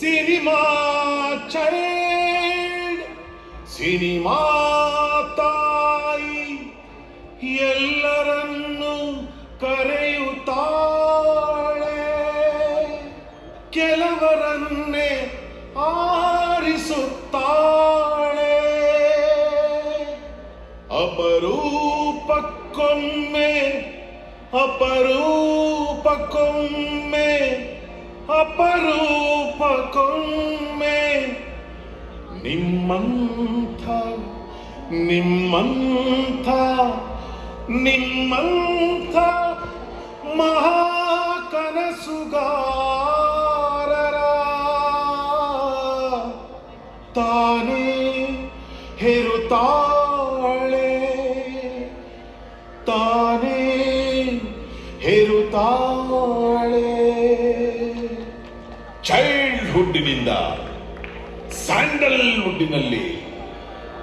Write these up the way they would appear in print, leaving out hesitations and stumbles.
Cinema child, cinema ತಾಯಿ ಎಲ್ಲರನ್ನು ಕರೆಯುತ್ತಾಳೆ, ಕೆಲವರನ್ನೇ ಆರಿಸುತ್ತಾಳೆ. ಅಪರೂಪಕ್ಕೊಮ್ಮೆ ಅಪರೂಪಕ್ಕೊಮ್ಮೆ ಅಪರೂಪಕ್ಕೊಮ್ಮೆ ನಿಮ್ಮಂಥ ನಿಮ್ಮಂಥ ನಿಮ್ಮಂಥ ಮಹಾಕನಸುಗಾರರ ತಾನೇ ಹೆರುತ್ತಾಳೆ, ತಾನೇ ಹೆರುತ್ತಾಳೆ. ಚೈಲ್ಡ್ಹುಡ್ಡಿನಿಂದ ಸ್ಯಾಂಡಲ್ವುಡ್ಡಿನಲ್ಲಿ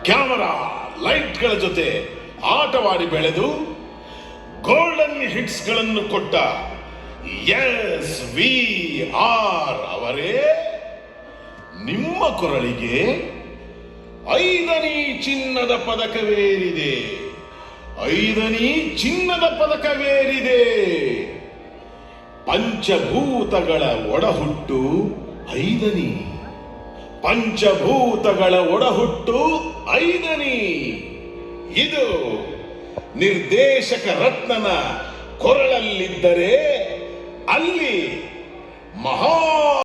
ಕ್ಯಾಮರಾ ಲೈಟ್ಗಳ ಜೊತೆ ಆಟವಾಡಿ ಬೆಳೆದು ಗೋಲ್ಡನ್ ಹಿಟ್ಸ್ಗಳನ್ನು ಕೊಟ್ಟ SVR ಅವರೇ ನಿಮ್ಮ ಕೊರಳಿಗೆ 5ನೇ ಚಿನ್ನದ ಪದಕವೇರಿದೆ, 5ನೇ ಚಿನ್ನದ ಪದಕವೇರಿದೆ. ಪಂಚಭೂತಗಳ ಒಡಹುಟ್ಟು 5ನೇ, ಪಂಚಭೂತಗಳ ಒಡಹುಟ್ಟು 5ನೇ. ಇದು ನಿರ್ದೇಶಕ ರತ್ನನ ಕೊರಳಲ್ಲಿದ್ದರೆ ಅಲ್ಲಿ ಮಹಾ